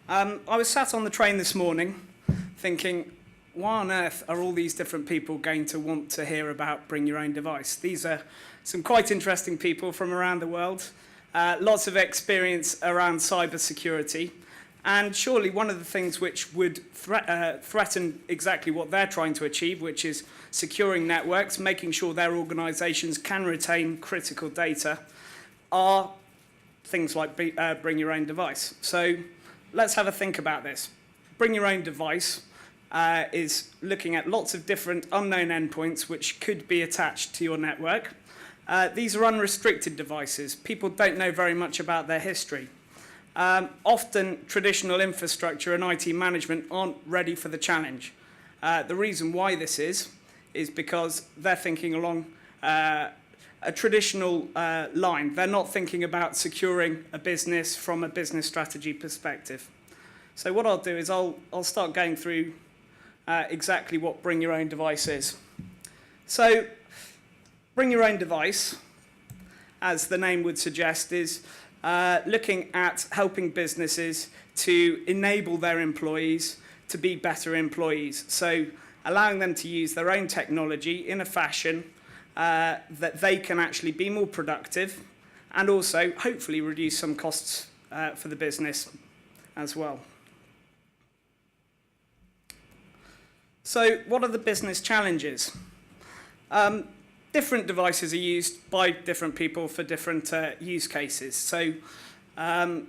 I was sat on the train this morning thinking, why on earth are all these different people going to want to hear about Bring Your Own Device? These are some quite interesting people from around the world, lots of experience around cyber security, and surely one of the things which would threaten exactly what they're trying to achieve, which is securing networks, making sure their organisations can retain critical data, are things like Bring Your Own Device. So let's have a think about this. Bring Your Own Device is looking at lots of different unknown endpoints which could be attached to your network. These are unrestricted devices. People don't know very much about their history. Often traditional infrastructure and IT management aren't ready for the challenge. The reason why this is because they're thinking along a traditional line. They're not thinking about securing a business from a business strategy perspective. So what I'll do is I'll start going through exactly what Bring Your Own Device is. So Bring Your Own Device, as the name would suggest, is looking at helping businesses to enable their employees to be better employees. So allowing them to use their own technology in a fashion that they can actually be more productive and also hopefully reduce some costs for the business as well. So what are the business challenges? Different devices are used by different people for different use cases. So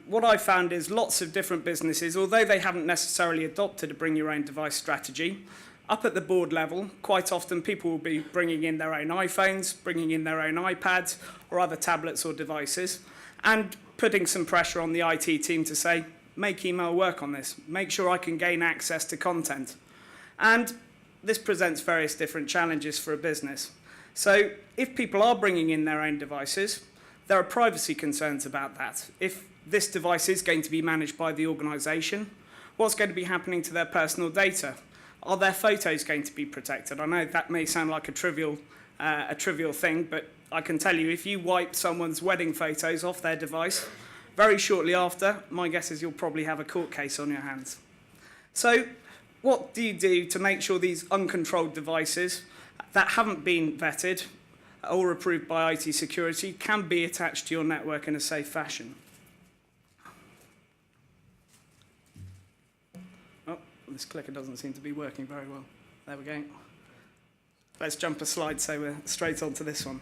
what I found is lots of different businesses, although they haven't necessarily adopted a Bring Your Own Device strategy, up at the board level, quite often people will be bringing in their own iPhones, bringing in their own iPads or other tablets or devices, and putting some pressure on the IT team to say, make email work on this, make sure I can gain access to content. And this presents various different challenges for a business. So if people are bringing in their own devices, there are privacy concerns about that. If this device is going to be managed by the organisation, what's going to be happening to their personal data? Are their photos going to be protected? I know that may sound like a trivial thing, but I can tell you if you wipe someone's wedding photos off their device, very shortly after, my guess is you'll probably have a court case on your hands. So what do you do to make sure these uncontrolled devices that haven't been vetted or approved by IT security can be attached to your network in a safe fashion? Oh, this clicker doesn't seem to be working very well. There we go. Let's jump a slide so we're straight on to this one.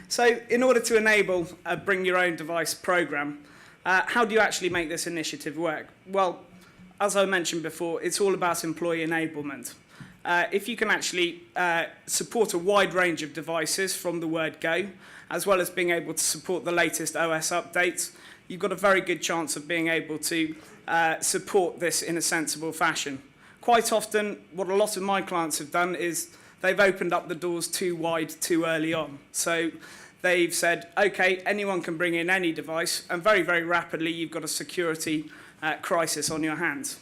So in order to enable a Bring Your Own Device program, how do you actually make this initiative work? Well, as I mentioned before, it's all about employee enablement. If you can actually support a wide range of devices from the word go, as well as being able to support the latest OS updates, you've got a very good chance of being able to support this in a sensible fashion. Quite often, what a lot of my clients have done is they've opened up the doors too wide too early on. So they've said, okay, anyone can bring in any device, and very, very rapidly you've got a security crisis on your hands.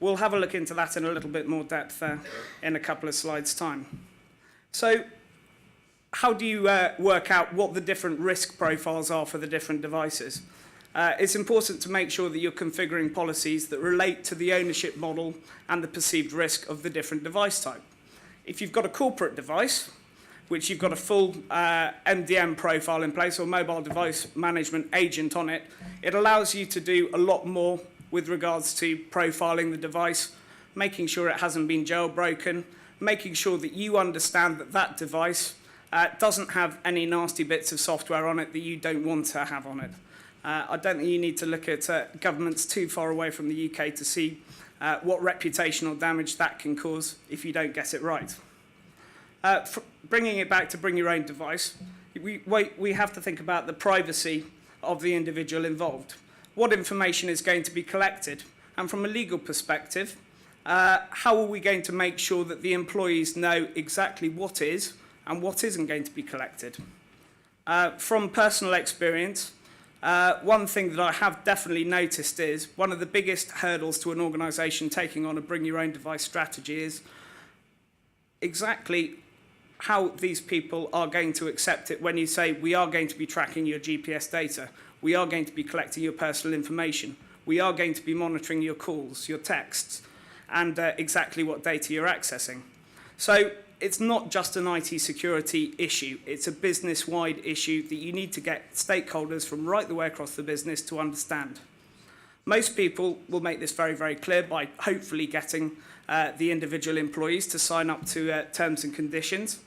We'll have a look into that in a little bit more depth in a couple of slides' time. So how do you work out what the different risk profiles are for the different devices? It's important to make sure that you're configuring policies that relate to the ownership model and the perceived risk of the different device type. If you've got a corporate device, which you've got a full MDM profile in place, or mobile device management agent on it, it allows you to do a lot more with regards to profiling the device, making sure it hasn't been jailbroken, making sure that you understand that that device doesn't have any nasty bits of software on it that you don't want to have on it. I don't think you need to look at governments too far away from the UK to see what reputational damage that can cause if you don't get it right. Bringing it back to Bring Your Own Device, we have to think about the privacy of the individual involved. What information is going to be collected? And from a legal perspective, how are we going to make sure that the employees know exactly what is and what isn't going to be collected? From personal experience, one thing that I have definitely noticed is one of the biggest hurdles to an organisation taking on a Bring Your Own Device strategy is exactly how these people are going to accept it when you say, we are going to be tracking your GPS data, we are going to be collecting your personal information. we are going to be monitoring your calls, your texts, and exactly what data you're accessing. So it's not just an IT security issue, it's a business-wide issue that you need to get stakeholders from right the way across the business to understand. Most people will make this very, very clear by hopefully getting the individual employees to sign up to terms and conditions.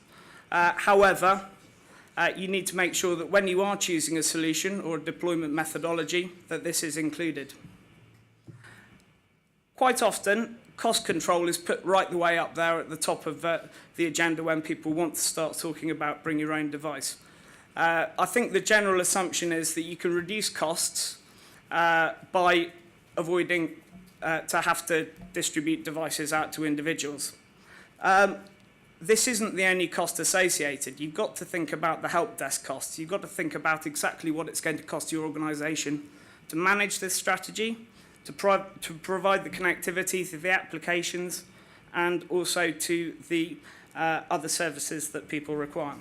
However, you need to make sure that when you are choosing a solution or a deployment methodology, that this is included. Quite often, cost control is put right the way up there at the top of the agenda when people want to start talking about bring your own device. I think the general assumption is that you can reduce costs by avoiding to have to distribute devices out to individuals. This isn't the only cost associated. You've got to think about the help desk costs. You've got to think about exactly what it's going to cost your organisation to manage this strategy, to provide the connectivity to the applications, and also to the other services that people require.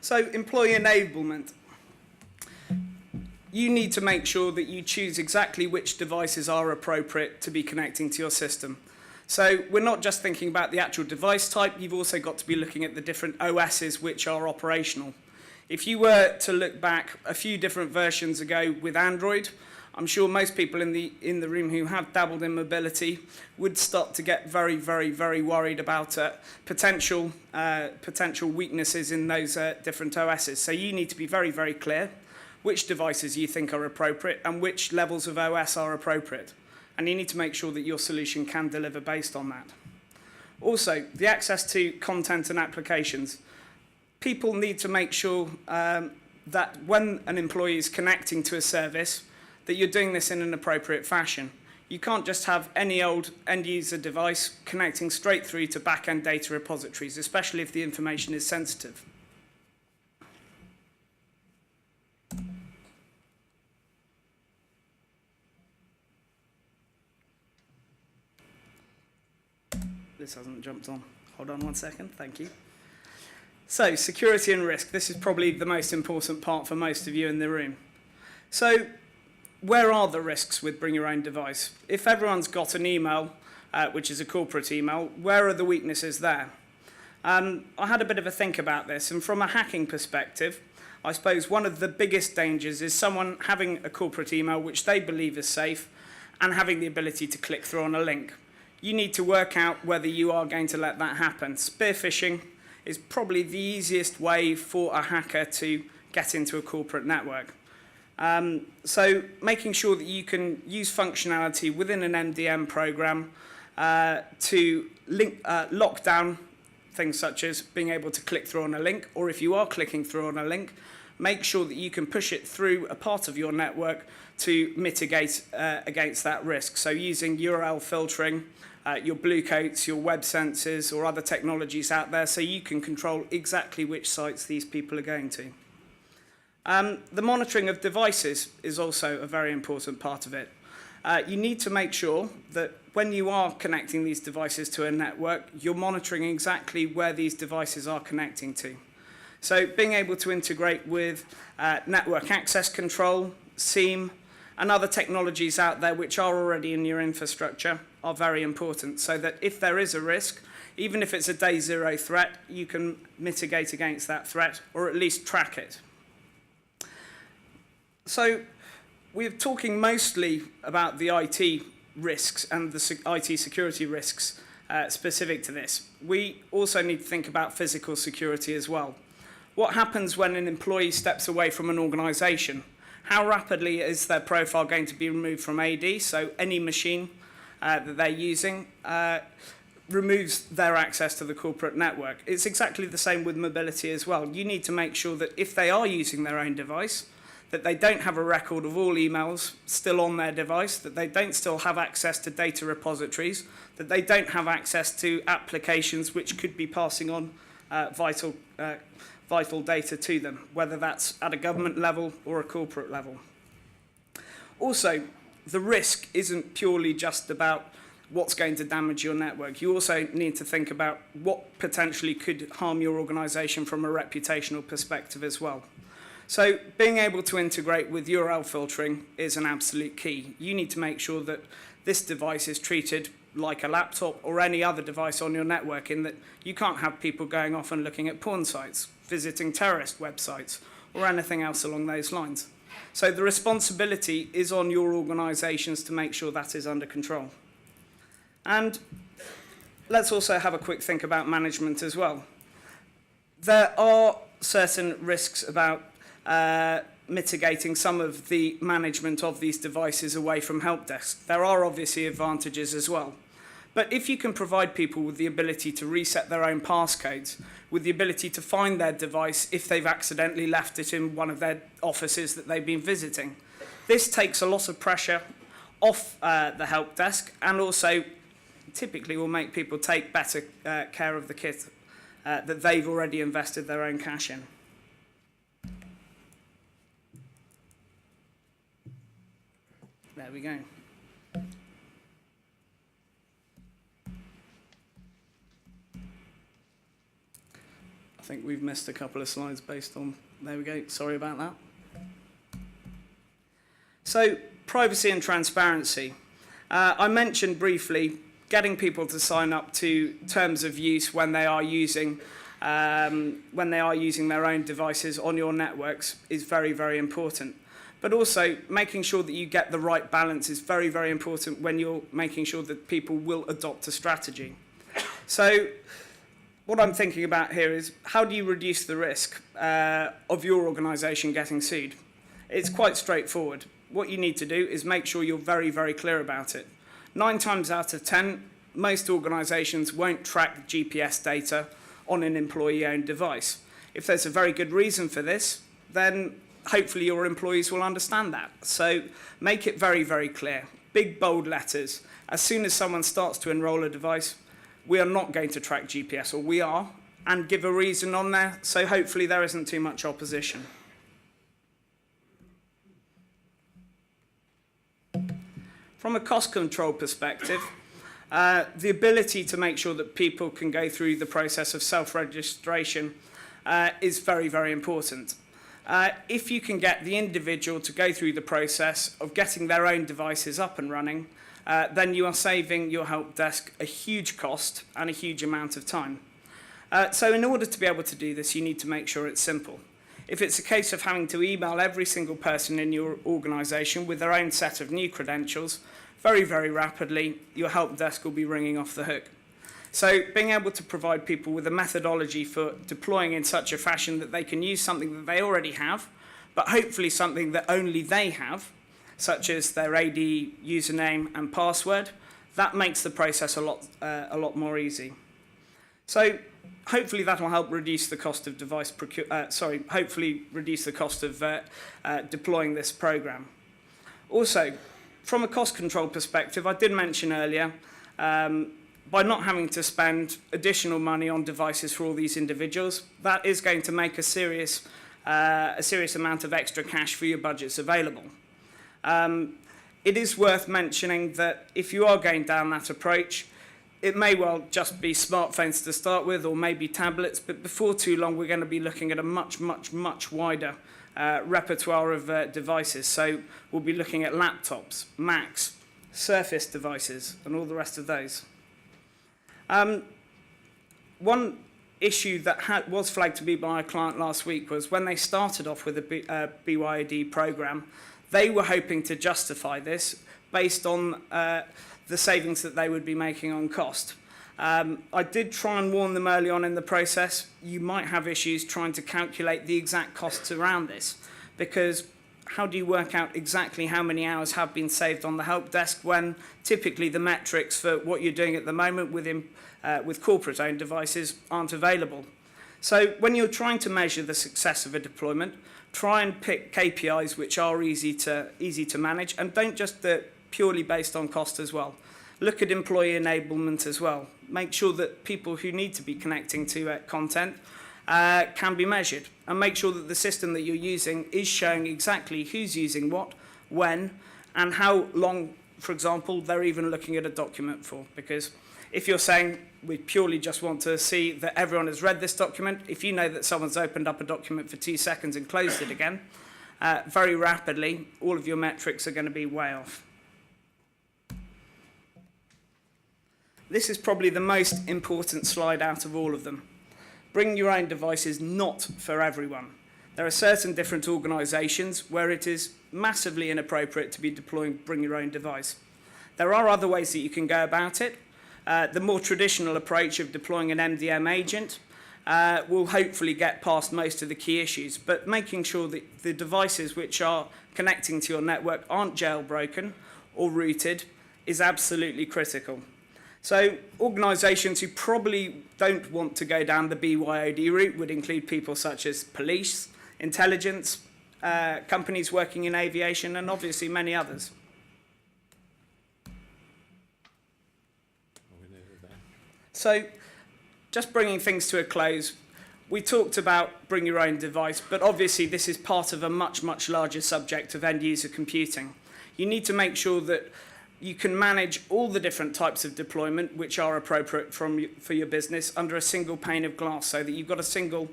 So, employee enablement. You need to make sure that you choose exactly which devices are appropriate to be connecting to your system. So we're not just thinking about the actual device type, you've also got to be looking at the different OSs which are operational. If you were to look back a few different versions ago with Android, I'm sure most people in the room who have dabbled in mobility would start to get very, very, very worried about potential weaknesses in those different OSs. So you need to be very, very clear which devices you think are appropriate and which levels of OS are appropriate. And you need to make sure that your solution can deliver based on that. Also, the access to content and applications. People need to make sure that when an employee is connecting to a service, that you're doing this in an appropriate fashion. You can't just have any old end-user device connecting straight through to back-end data repositories, especially if the information is sensitive. This hasn't jumped on. Hold on one second, thank you. So, security and risk. This is probably the most important part for most of you in the room. So, where are the risks with bring your own device? If everyone's got an email, which is a corporate email, where are the weaknesses there? I had a bit of a think about this, and from a hacking perspective, I suppose one of the biggest dangers is someone having a corporate email which they believe is safe and having the ability to click through on a link. You need to work out whether you are going to let that happen. Spear phishing is probably the easiest way for a hacker to get into a corporate network. So making sure that you can use functionality within an MDM program to lock down things such as being able to click through on a link, or if you are clicking through on a link, make sure that you can push it through a part of your network to mitigate against that risk. So using URL filtering, your blue coats, your web sensors, or other technologies out there so you can control exactly which sites these people are going to. The monitoring of devices is also a very important part of it. You need to make sure that when you are connecting these devices to a network, you're monitoring exactly where these devices are connecting to. So being able to integrate with network access control, SIEM, and other technologies out there which are already in your infrastructure are very important, so that if there is a risk, even if it's a day zero threat, you can mitigate against that threat or at least track it. So we're talking mostly about the IT risks and the IT security risks specific to this. We also need to think about physical security as well. What happens when an employee steps away from an organisation? How rapidly is their profile going to be removed from AD? So any machine that they're using removes their access to the corporate network. It's exactly the same with mobility as well. You need to make sure that if they are using their own device, that they don't have a record of all emails still on their device, that they don't still have access to data repositories, that they don't have access to applications which could be passing on vital data to them, whether that's at a government level or a corporate level. Also, the risk isn't purely just about what's going to damage your network. You also need to think about what potentially could harm your organisation from a reputational perspective as well. So being able to integrate with URL filtering is an absolute key. You need to make sure that this device is treated like a laptop or any other device on your network, in that you can't have people going off and looking at porn sites, visiting terrorist websites, or anything else along those lines. So the responsibility is on your organisations to make sure that is under control. And let's also have a quick think about management as well. There are certain risks about mitigating some of the management of these devices away from help desk. There are obviously advantages as well. But if you can provide people with the ability to reset their own passcodes, with the ability to find their device if they've accidentally left it in one of their offices that they've been visiting, this takes a lot of pressure off the help desk, and also typically will make people take better care of the kit that they've already invested their own cash in. There we go. I think we've missed a couple of slides based on, there we go, sorry about that. So, privacy and transparency. I mentioned briefly getting people to sign up to terms of use when they are using their own devices on your networks is very, very important. But also making sure that you get the right balance is very, very important when you're making sure that people will adopt a strategy. So what I'm thinking about here is, how do you reduce the risk of your organisation getting sued? It's quite straightforward. What you need to do is make sure you're very, very clear about it. 9 times out of 10, most organisations won't track GPS data on an employee-owned device. If there's a very good reason for this, then hopefully your employees will understand that. So make it very, very clear. Big, bold letters. As soon as someone starts to enrol a device, we are not going to track GPS, or we are, and give a reason on there, so hopefully there isn't too much opposition. From a cost control perspective, the ability to make sure that people can go through the process of self-registration is very, very important. If you can get the individual to go through the process of getting their own devices up and running, then you are saving your help desk a huge cost and a huge amount of time. So in order to be able to do this, you need to make sure it's simple. If it's a case of having to email every single person in your organisation with their own set of new credentials, very, very rapidly, your help desk will be ringing off the hook. So being able to provide people with a methodology for deploying in such a fashion that they can use something that they already have, but hopefully something that only they have, such as their AD username and password, that makes the process a lot more easy. So hopefully that will help reduce the cost of reduce the cost of deploying this program. Also, from a cost control perspective, I did mention earlier, by not having to spend additional money on devices for all these individuals, that is going to make a serious amount of extra cash for your budgets available. It is worth mentioning that if you are going down that approach, it may well just be smartphones to start with, or maybe tablets, but before too long we're going to be looking at a much, much, much wider repertoire of devices. So we'll be looking at laptops, Macs, Surface devices, and all the rest of those. One issue that was flagged to me by a client last week was when they started off with a BYOD program, they were hoping to justify this based on the savings that they would be making on cost. I did try and warn them early on in the process, you might have issues trying to calculate the exact costs around this, because how do you work out exactly how many hours have been saved on the help desk when typically the metrics for what you're doing at the moment with corporate-owned devices aren't available? So when you're trying to measure the success of a deployment, try and pick KPIs which are easy to manage, and don't just purely based on cost as well. Look at employee enablement as well. Make sure that people who need to be connecting to content can be measured, and make sure that the system that you're using is showing exactly who's using what, when, and how long for example, they're even looking at a document for. Because if you're saying we purely just want to see that everyone has read this document, if you know that someone's opened up a document for 2 seconds and closed it again, very rapidly, all of your metrics are going to be way off. This is probably the most important slide out of all of them. Bring your own device is not for everyone. There are certain different organisations where it is massively inappropriate to be deploying bring your own device. There are other ways that you can go about it. The more traditional approach of deploying an MDM agent will hopefully get past most of the key issues, but making sure that the devices which are connecting to your network aren't jailbroken or rooted is absolutely critical. So organisations who probably don't want to go down the BYOD route would include people such as police, intelligence, companies working in aviation, and obviously many others. So just bringing things to a close, we talked about bring your own device, but obviously this is part of a much, much larger subject of end-user computing. You need to make sure that you can manage all the different types of deployment which are appropriate for your business under a single pane of glass, so that you've got a single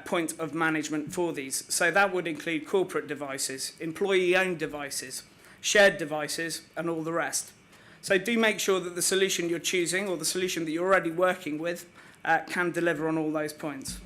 point of management for these. So that would include corporate devices, employee-owned devices, shared devices, and all the rest. So do make sure that the solution you're choosing or the solution that you're already working with can deliver on all those points.